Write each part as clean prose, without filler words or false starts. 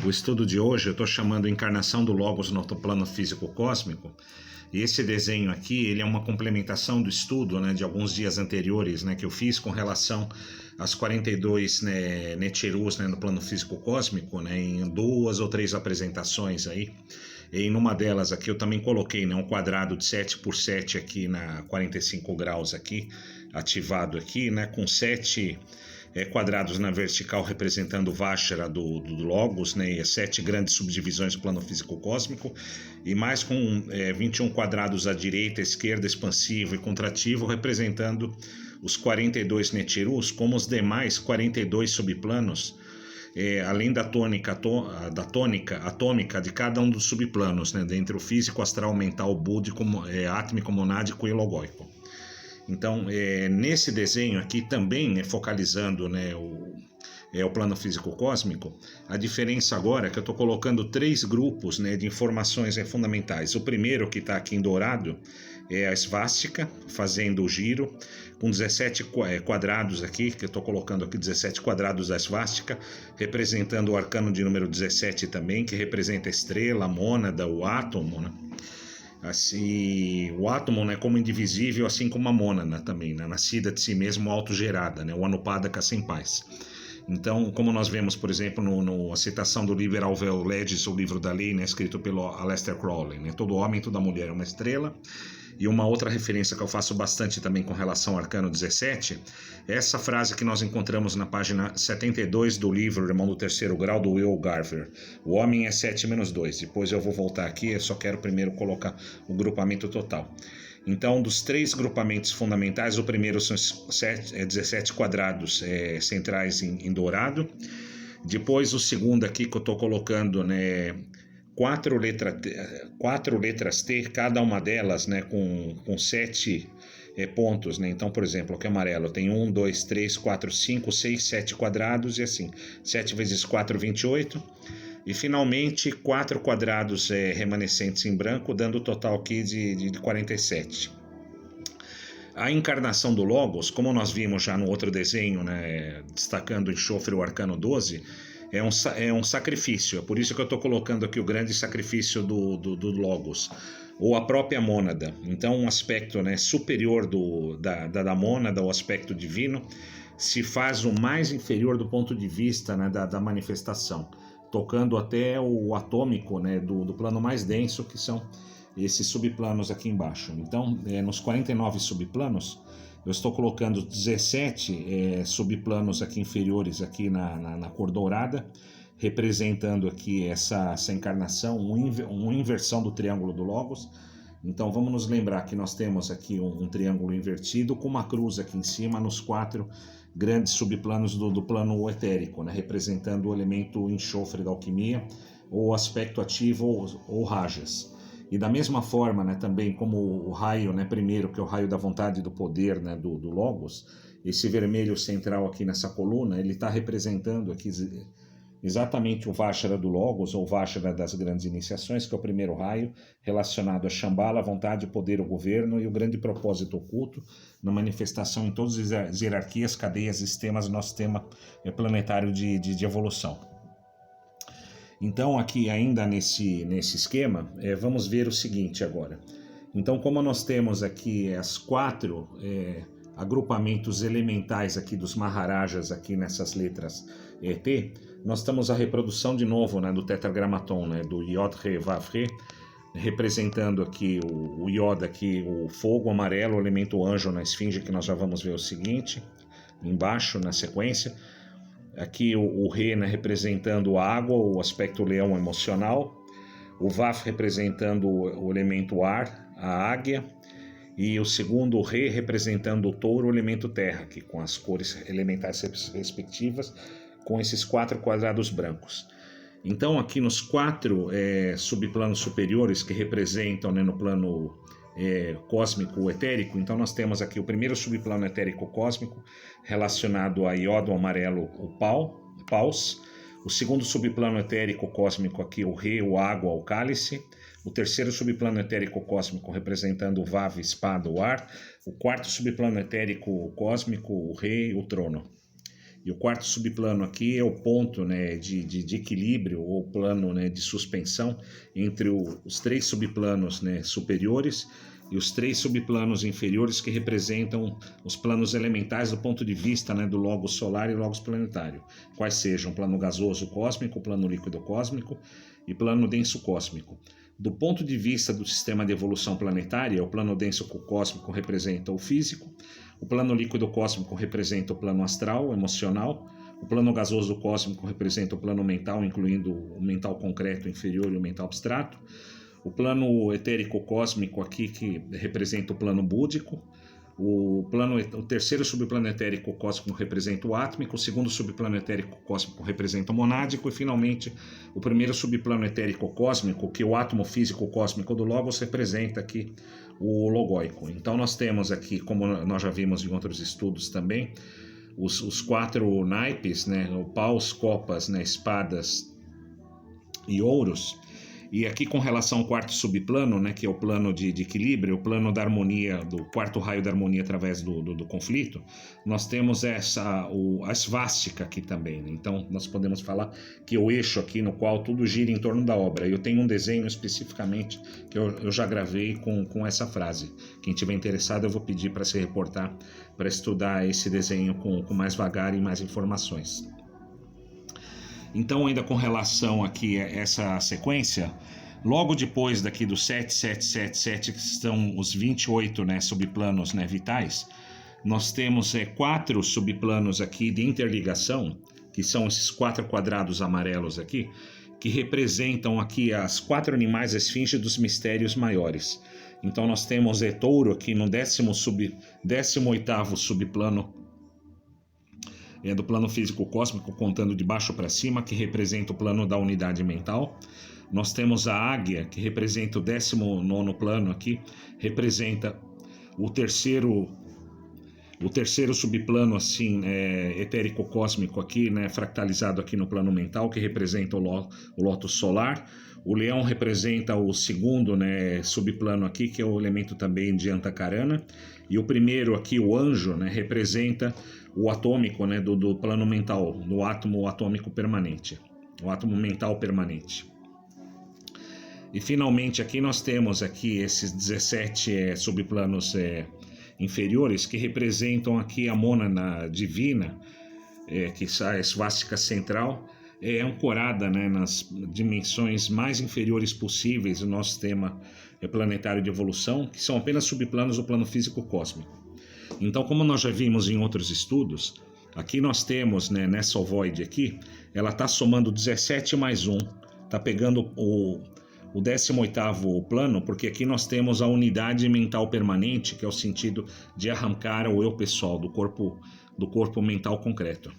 O estudo de hoje eu estou chamando Encarnação do Logos no plano físico-cósmico. E esse desenho aqui, ele é uma complementação do estudo, né, de alguns dias anteriores, né, que eu fiz com relação às 42 Netcherus, né, no plano físico-cósmico, né, em 2 ou 3 apresentações aí. E numa delas aqui eu também coloquei, né, um quadrado de 7 por 7 aqui na 45 graus aqui, ativado aqui, né, com 7 quadrados na vertical representando o Vajra do Logos, né, e as 7 grandes subdivisões do plano físico-cósmico, e mais com 21 quadrados à direita, à esquerda, expansivo e contrativo, representando os 42 Netcherus, como os demais 42 subplanos, além da tônica atômica de cada um dos subplanos, né, dentre o físico, astral, mental, búdico, átmico, monádico e logóico. Então, nesse desenho aqui também, focalizando, né, o plano físico-cósmico, a diferença agora é que eu estou colocando 3 grupos, né, de informações fundamentais. O primeiro, que está aqui em dourado, é a esvástica, fazendo o giro, com 17 quadrados aqui, que eu estou colocando aqui 17 quadrados da esvástica, representando o arcano de número 17 também, que representa a estrela, a mônada, o átomo, né? Assim, o átomo, né, como indivisível, assim como a mônada também, né, nascida de si mesmo, autogerada, né, o Anupadaka sem paz. Então, como nós vemos, por exemplo, a citação do livro Alvel Legis, o livro da lei, né, escrito pelo Aleister Crowley, né, todo homem, toda mulher é uma estrela. E uma outra referência que eu faço bastante também com relação ao arcano 17, é essa frase que nós encontramos na página 72 do livro Irmão do Terceiro Grau, do Will Garver. O homem é 7 menos 2. Depois eu vou voltar aqui, eu só quero primeiro colocar o grupamento total. Então, dos 3 grupamentos fundamentais, o primeiro são 17 quadrados centrais em dourado. Depois o segundo aqui que eu estou colocando, né, 4 letras T, cada uma delas, né, com 7 pontos, né? Então, por exemplo, aqui amarelo tem 1, 2, 3, 4, 5, 6, 7 quadrados e assim, 7 vezes 4, 28. E finalmente 4 quadrados remanescentes em branco, dando o total aqui de 47. A encarnação do Logos, como nós vimos já no outro desenho, né, destacando o enxofre, o arcano 12, é um sacrifício. É por isso que eu estou colocando aqui o grande sacrifício do Logos, ou a própria mônada. Então, um aspecto, né, superior da mônada, o aspecto divino, se faz o mais inferior do ponto de vista, né, da manifestação, tocando até o atômico, né, do plano mais denso, que são esses subplanos aqui embaixo. Então, nos 49 subplanos, eu estou colocando 17 subplanos aqui inferiores aqui na cor dourada, representando aqui essa encarnação, uma inversão do triângulo do Logos. Então vamos nos lembrar que nós temos aqui um triângulo invertido com uma cruz aqui em cima nos 4 grandes subplanos do plano etérico, né, representando o elemento enxofre da alquimia, ou aspecto ativo ou rajas. E da mesma forma, né, também como o raio, né, primeiro, que é o raio da vontade e do poder, né, do Logos, esse vermelho central aqui nessa coluna, ele está representando aqui exatamente o Vajra do Logos, ou Vajra das grandes iniciações, que é o primeiro raio, relacionado a Shambhala, a vontade, o poder, o governo e o grande propósito oculto, na manifestação em todas as hierarquias, cadeias, sistemas do nosso sistema planetário de evolução. Então, aqui ainda nesse esquema, vamos ver o seguinte agora. Então, como nós temos aqui as 4 agrupamentos elementais aqui dos Maharajas aqui nessas letras T, nós estamos a reprodução de novo, né, do tetragramaton, né, do Yod Re Vav Re, representando aqui o Yod aqui, o fogo amarelo, o elemento anjo na esfinge, que nós já vamos ver o seguinte, embaixo na sequência. Aqui o Re, né, representando a água, o aspecto leão emocional, o Vav representando o elemento ar, a águia, e o segundo Re representando o touro, o elemento terra, aqui com as cores elementais respectivas, com esses 4 quadrados brancos. Então aqui nos 4 subplanos superiores que representam, né, no plano cósmico etérico, então nós temos aqui o primeiro subplano etérico cósmico relacionado a iodo amarelo, o paus, o segundo subplano etérico cósmico aqui o Re, o água, o cálice, o terceiro subplano etérico cósmico representando o Vav, espada, o ar, o quarto subplano etérico cósmico, o Rei, o trono. E o quarto subplano aqui é o ponto, né, de equilíbrio, ou plano, né, de suspensão entre os 3 subplanos, né, superiores e os 3 subplanos inferiores, que representam os planos elementais do ponto de vista, né, do logos solar e logos planetário, quais sejam plano gasoso cósmico, plano líquido cósmico e plano denso cósmico. Do ponto de vista do sistema de evolução planetária, o plano denso cósmico representa o físico, o plano líquido cósmico representa o plano astral, emocional, o plano gasoso cósmico representa o plano mental, incluindo o mental concreto inferior e o mental abstrato, o plano etérico cósmico aqui, que representa o plano búdico, o terceiro subplano etérico cósmico representa o átmico, o segundo subplano etérico cósmico representa o monádico e, finalmente, o primeiro subplano etérico cósmico, que é o átomo físico cósmico do Logos, representa aqui o logóico. Então nós temos aqui, como nós já vimos em outros estudos também, os 4 naipes, né, o paus, copas, né, espadas e ouros. E aqui, com relação ao quarto subplano, né, que é o plano de equilíbrio, o plano da harmonia, do quarto raio da harmonia através do conflito, nós temos a esvástica aqui também, né? Então nós podemos falar que o eixo aqui no qual tudo gira em torno da obra. Eu tenho um desenho especificamente que eu já gravei com essa frase. Quem tiver interessado, eu vou pedir para se reportar para estudar esse desenho com mais vagar e mais informações. Então, ainda com relação aqui a essa sequência, logo depois daqui do 7, 7, 7, 7, que são os 28, né, subplanos, né, vitais, nós temos 4 subplanos aqui de interligação, que são esses 4 quadrados amarelos aqui, que representam aqui as 4 animais esfinge dos mistérios maiores. Então nós temos Touro aqui no 18º subplano do plano físico cósmico, contando de baixo para cima, que representa o plano da unidade mental. Nós temos a águia, que representa o 19º plano aqui, representa o terceiro subplano assim, etérico cósmico aqui, né, fractalizado aqui no plano mental, que representa o lótus solar. O leão representa o segundo, né, subplano aqui, que é o elemento também de Antakarana. E o primeiro aqui, o anjo, né, representa o atômico, né, do plano mental, do átomo atômico permanente, o átomo mental permanente. E finalmente aqui nós temos aqui esses 17 subplanos inferiores, que representam aqui a mônada divina, que é a esvástica central, ancorada, né, nas dimensões mais inferiores possíveis do nosso sistema planetário de evolução, que são apenas subplanos do plano físico cósmico. Então, como nós já vimos em outros estudos, aqui nós temos, né, nessa ovoide aqui, ela está somando 17 mais 1, está pegando o 18º plano, porque aqui nós temos a unidade mental permanente, que é o sentido de arrancar o eu pessoal do corpo mental concreto.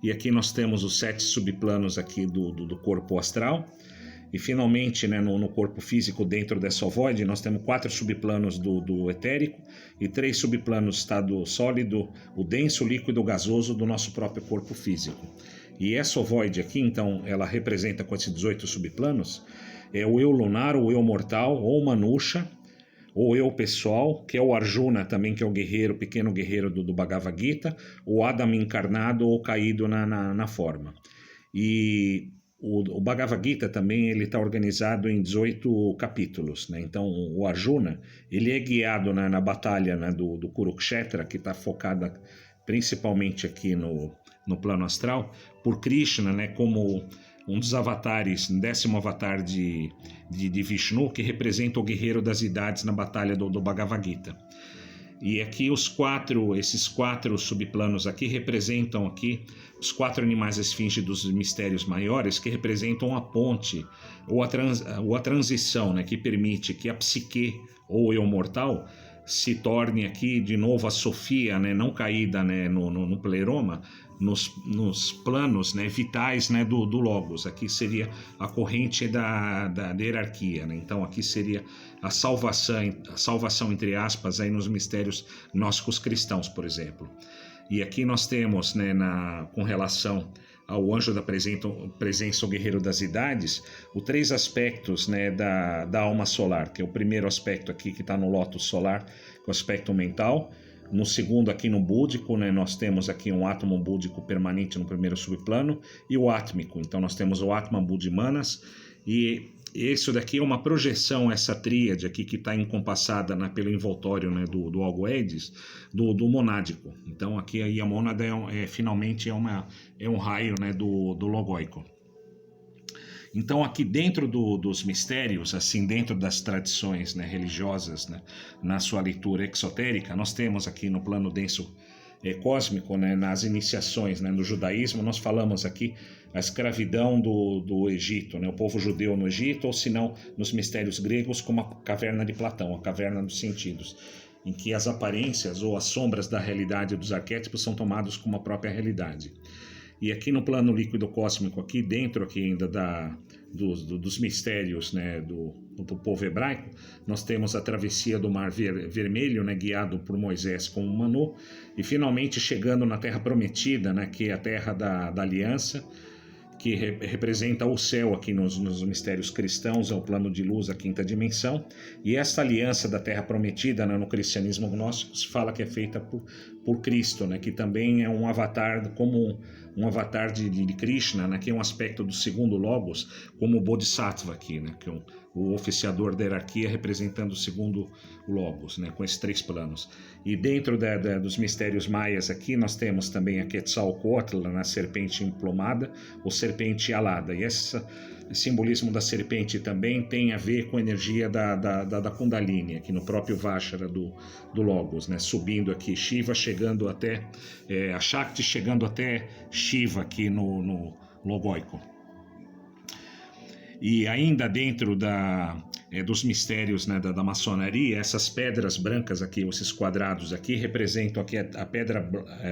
E aqui nós temos os 7 subplanos aqui do corpo astral. E finalmente, né, no corpo físico, dentro dessa ovoide, nós temos 4 subplanos do etérico e 3 subplanos do estado sólido, o denso, o líquido, o gasoso do nosso próprio corpo físico. E essa ovoide aqui, então, ela representa, com esses 18 subplanos, o eu lunar, o eu mortal, ou Manusha, ou eu pessoal, que é o Arjuna também, que é o guerreiro, pequeno guerreiro do Bhagavad Gita, o Adam encarnado ou caído na forma. E o Bhagavad Gita também está organizado em 18 capítulos, né? Então o Arjuna ele é guiado na batalha, né, do Kurukshetra, que está focada principalmente aqui no plano astral, por Krishna, né, como um dos avatares, 10º avatar de Vishnu, que representa o guerreiro das idades na batalha do Bhagavad Gita. E aqui esses 4 subplanos aqui representam aqui os 4 animais esfinge dos mistérios maiores, que representam a ponte ou a transição, né, que permite que a psique ou eu mortal se torne aqui de novo a Sofia, né, não caída, né, no pleroma, nos planos, né, vitais, né, do Logos. Aqui seria a corrente da hierarquia, né? Então aqui seria a salvação entre aspas aí nos mistérios gnósticos cristãos, por exemplo. E aqui nós temos, né, com relação ao anjo da presença, o guerreiro das idades, os 3 aspectos, né, da alma solar, que é o primeiro aspecto aqui que está no lótus solar, que é o aspecto mental. No segundo, aqui no búdico, né, nós temos aqui um átomo búdico permanente no primeiro subplano e o átmico. Então nós temos o Atman Buddhimanas, e isso daqui é uma projeção, essa tríade aqui que está encompassada, né, pelo envoltório, né, do Algoedes, do monádico. Então aqui aí a mônada finalmente é um raio, né, do logóico. Então aqui dentro dos mistérios, assim, dentro das tradições, né, religiosas, né, na sua leitura exotérica, nós temos aqui no plano denso cósmico, né, nas iniciações, né, no judaísmo, nós falamos aqui a escravidão do Egito, né, o povo judeu no Egito, ou se não, nos mistérios gregos, como a caverna de Platão, a caverna dos sentidos, em que as aparências ou as sombras da realidade dos arquétipos são tomados como a própria realidade. E aqui no plano líquido cósmico, aqui dentro aqui ainda dos mistérios, né, do povo hebraico, nós temos a travessia do Mar Vermelho, né, guiado por Moisés com o Manu, e finalmente chegando na Terra Prometida, né, que é a Terra da Aliança, que representa o céu aqui nos mistérios cristãos, é o plano de luz, a quinta dimensão. E essa aliança da Terra Prometida, né, no cristianismo gnóstico, se fala que é feita por Cristo, né, que também é um avatar, como um avatar de Krishna, né, que é um aspecto do segundo Logos, como o Bodhisattva aqui, né, que é o oficiador da hierarquia representando o segundo Logos, né, com esses 3 planos. E dentro dos mistérios maias aqui, nós temos também a Quetzalcóatl, na serpente emplumada, ou serpente alada. E esse simbolismo da serpente também tem a ver com a energia da Kundalini, aqui no próprio Vajra do Logos, né, subindo aqui, Shiva chegando até, a Shakti chegando até Shiva aqui no logóico. E ainda dentro dos mistérios, né, da maçonaria, essas pedras brancas aqui, esses quadrados aqui, representam aqui a pedra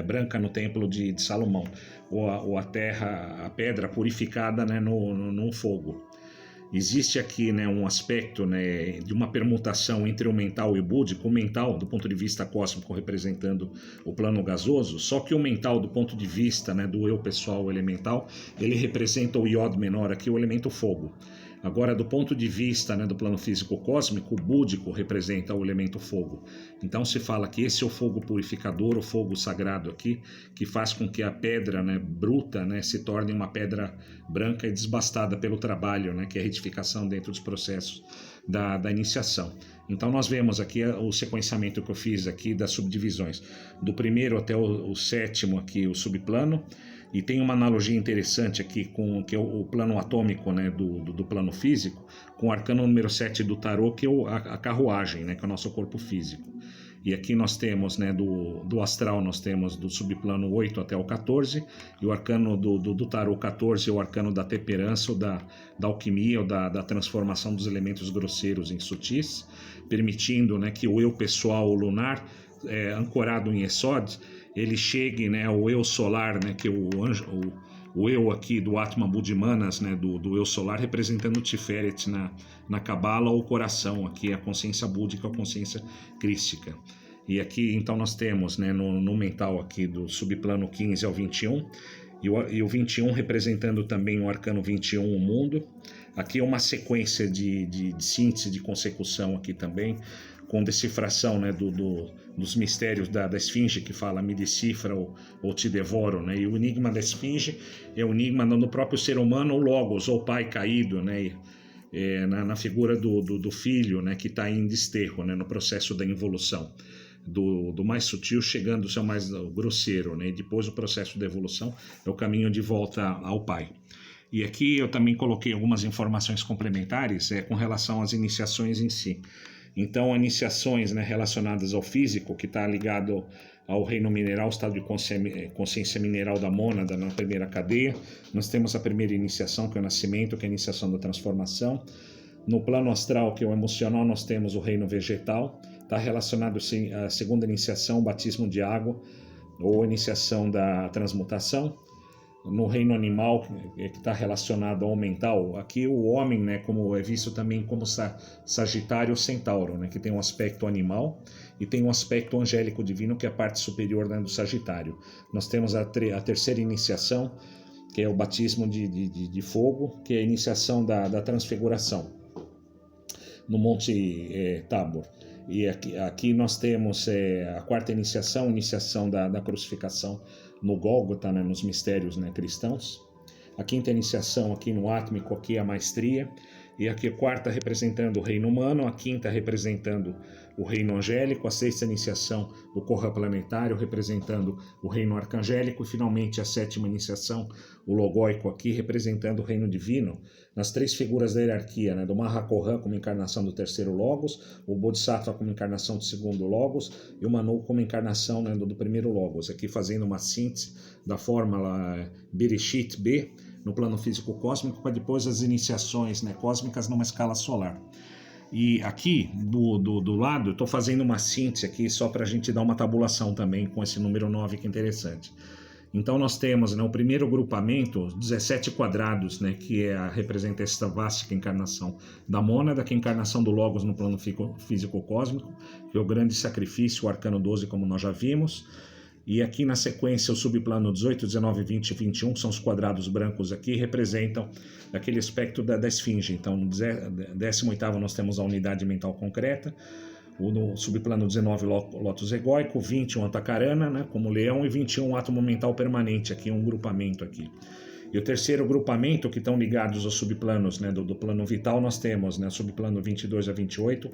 branca no templo de Salomão, ou a pedra purificada, né, no fogo. Existe aqui, né, um aspecto, né, de uma permutação entre o mental e o búdico. O mental, do ponto de vista cósmico, representando o plano gasoso, só que o mental, do ponto de vista, né, do eu pessoal elemental, ele representa o iod menor aqui, o elemento fogo. Agora, do ponto de vista, né, do plano físico cósmico, o búdico representa o elemento fogo. Então se fala que esse é o fogo purificador, o fogo sagrado aqui, que faz com que a pedra, né, bruta, né, se torne uma pedra branca e desbastada pelo trabalho, né, que é a retificação dentro dos processos da iniciação. Então nós vemos aqui o sequenciamento que eu fiz aqui das subdivisões, do primeiro até o sétimo aqui, o subplano. E tem uma analogia interessante aqui com que é o plano atômico, né, do plano físico, com o arcano número 7 do tarô, que é a carruagem, né, que é o nosso corpo físico. E aqui nós temos, né, do astral, nós temos do subplano 8 até o 14, e o arcano do tarô 14 é o arcano da temperança, ou da alquimia, ou da transformação dos elementos grosseiros em sutis, permitindo, né, que o eu pessoal, o lunar, ancorado em Esod, ele chegue, né, ao eu solar, né, que é o eu aqui do Atman Buddhimanas, né, do eu solar, representando o Tiferet na Cabala, ou o coração, aqui a consciência búdica, a consciência crística. E aqui então nós temos, né, no mental aqui do subplano 15 ao 21, e o 21 representando também o arcano 21, o mundo. Aqui é uma sequência de síntese, de consecução aqui também, com decifração, né, dos mistérios da esfinge, que fala me decifra ou te devoro, né? E o enigma da esfinge é o enigma no próprio ser humano, ou logos, ou pai caído, né? Na figura do filho, né, que está em desterro, né, no processo da involução, do mais sutil chegando ao seu mais grosseiro, né? E depois o processo da evolução é o caminho de volta ao pai. E aqui eu também coloquei algumas informações complementares com relação às iniciações em si. Então, iniciações, né, relacionadas ao físico, que está ligado ao reino mineral, estado de consciência mineral da mônada na primeira cadeia. Nós temos a primeira iniciação, que é o nascimento, que é a iniciação da transformação. No plano astral, que é o emocional, nós temos o reino vegetal. Está relacionado, sim, à segunda iniciação, o batismo de água, ou a iniciação da transmutação. No reino animal, que está relacionado ao mental, aqui o homem, né, como é visto também como Sagitário ou Centauro, né, que tem um aspecto animal e tem um aspecto angélico divino, que é a parte superior, né, do Sagitário. Nós temos a terceira iniciação, que é o batismo de fogo, que é a iniciação da transfiguração no Monte Tabor. E aqui nós temos a quarta iniciação da crucificação no Gólgota, né, nos mistérios, né, cristãos. A quinta iniciação aqui no átmico, aqui a maestria. E aqui a quarta representando o reino humano, a quinta representando o reino angélico, a sexta iniciação do Corra planetário representando o reino arcangélico e finalmente a sétima iniciação, o logóico aqui representando o reino divino, nas três figuras da hierarquia, né, do Mahakorra como encarnação do terceiro Logos, o Bodhisattva como encarnação do segundo Logos e o Manu como encarnação, né, do primeiro Logos, aqui fazendo uma síntese da fórmula Bereshit B, no plano físico cósmico, para depois as iniciações, né, cósmicas numa escala solar. E aqui do lado, eu estou fazendo uma síntese aqui só para a gente dar uma tabulação também com esse número 9 que é interessante. Então nós temos, né, o primeiro grupamento, 17 quadrados, né, que representa esta vástica encarnação da mônada, que é a encarnação do Logos no plano físico cósmico, que é o grande sacrifício, o arcano 12, como nós já vimos. E aqui na sequência o subplano 18, 19, 20 e 21, que são os quadrados brancos aqui, representam aquele aspecto da esfinge. Então no 18º nós temos a unidade mental concreta, no subplano 19 lótus egóico, 20 o antacarana, né, como leão, e 21 o átomo mental permanente, aqui um grupamento aqui. E o terceiro grupamento, que estão ligados aos subplanos, né, do plano vital, nós temos, né, subplano 22 a 28,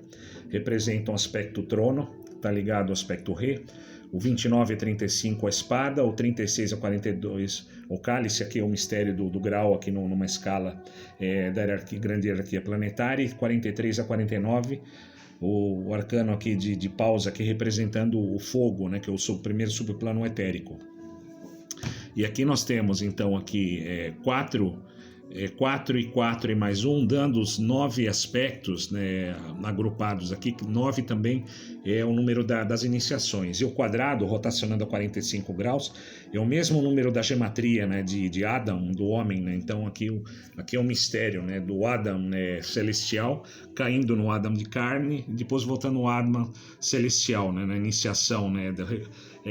representam o aspecto trono, está ligado ao aspecto rei. O 29 a 35 a espada, o 36 a 42 o cálice, aqui é o mistério do grau, aqui numa escala da grande hierarquia planetária, e 43 a 49 o arcano aqui de pausa, aqui representando o fogo, né, que é o primeiro subplano etérico. E aqui nós temos então aqui 4 e 4 e mais 1, dando os 9 aspectos, né, agrupados aqui. 9 também é o número das iniciações. E o quadrado, rotacionando a 45 graus, é o mesmo número da gematria, né, de Adam, do homem. Né? Então aqui é o mistério, né, do Adam, né, celestial, caindo no Adam de carne, e depois voltando ao Adam celestial, né, na iniciação, né,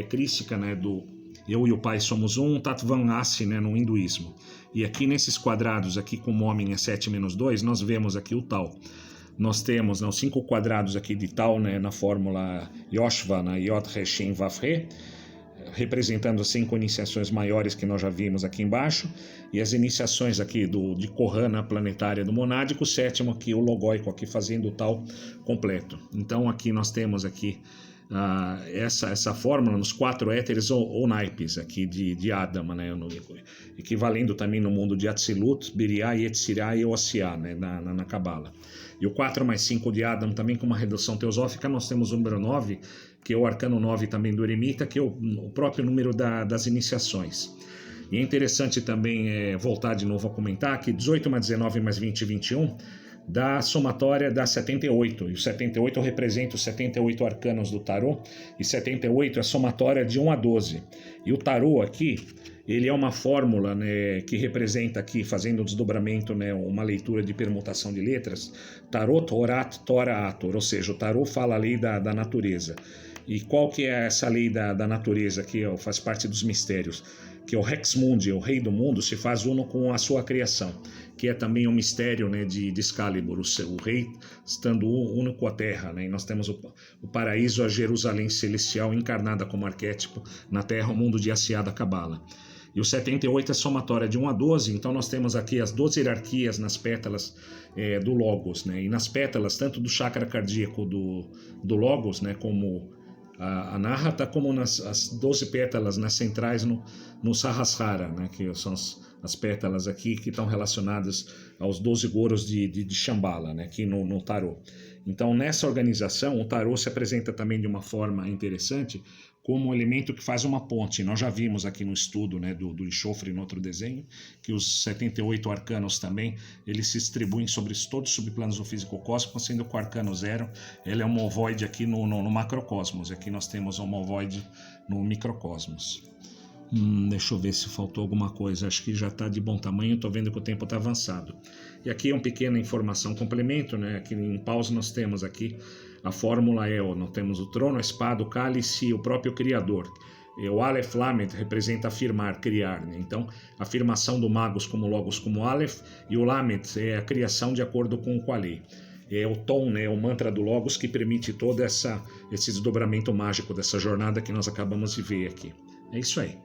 crística, né, do eu e o Pai somos um, Tattvan Asi, né, no hinduísmo. E aqui nesses quadrados, aqui como homem é 7 menos 2, nós vemos aqui o tal. Nós temos, né, os 5 quadrados aqui de tal, né, na fórmula Yoshvana, Yod He Shin Vav He, representando as 5 iniciações maiores que nós já vimos aqui embaixo, e as iniciações aqui de Korana planetária do monádico, o sétimo aqui, o logóico, aqui fazendo o tal completo. Então aqui nós temos aqui essa fórmula nos 4 éteres ou naipes aqui de Adam, né, equivalendo também no mundo de Atzilut, Biriá, Yetzirá e Ossiá, né, na Cabala. E o 4 mais 5 de Adam também com uma redução teosófica, nós temos o número 9, que é o arcano 9 também do eremita, que é o próprio número das iniciações. E é interessante também voltar de novo a comentar que 18 mais 19 mais 20 e 21 da somatória dá 78, e o 78 representa os 78 arcanos do tarô, e 78 é a somatória de 1 a 12. E o tarô aqui, ele é uma fórmula, né, que representa aqui, fazendo o desdobramento, né, uma leitura de permutação de letras, tarot, orat, tora, ator, ou seja, o tarô fala a lei da natureza. E qual que é essa lei da natureza que faz parte dos mistérios? Que é o Rex Mundi, o rei do mundo, se faz uno com a sua criação, que é também um mistério, né, de Excalibur, o rei estando uno com a terra, né, e nós temos o paraíso, a Jerusalém celestial encarnada como arquétipo na terra, o mundo de Asiá da Cabala. E o 78 é somatória de 1 a 12, então nós temos aqui as 12 hierarquias nas pétalas do Logos, né, e nas pétalas tanto do chakra cardíaco do Logos, né, como a Nahata, como as 12 pétalas nas centrais no Sahasrara, né, que são as pétalas aqui que estão relacionadas aos 12 goros de Shambhala, né, aqui no tarô. Então, nessa organização, o tarô se apresenta também de uma forma interessante como um elemento que faz uma ponte. Nós já vimos aqui no estudo, né, do enxofre no outro desenho, que os 78 arcanos também, eles se distribuem sobre todos os subplanos do físico cósmico, sendo que o arcano 0, ele é um ovoide aqui no macrocosmos. Aqui nós temos um ovoide no microcosmos. Deixa eu ver se faltou alguma coisa, acho que já está de bom tamanho, estou vendo que o tempo está avançado. E aqui é uma pequena informação complemento, né? Aqui em pausa nós temos aqui a fórmula nós temos o trono, a espada, o cálice e o próprio Criador. E o Aleph Lamed representa afirmar, criar, né? Então, a afirmação do Magos como Logos como Aleph, e o Lamed é a criação de acordo com o Quali. é o tom, né, o mantra do Logos que permite todo esse desdobramento mágico dessa jornada que nós acabamos de ver aqui. É isso aí.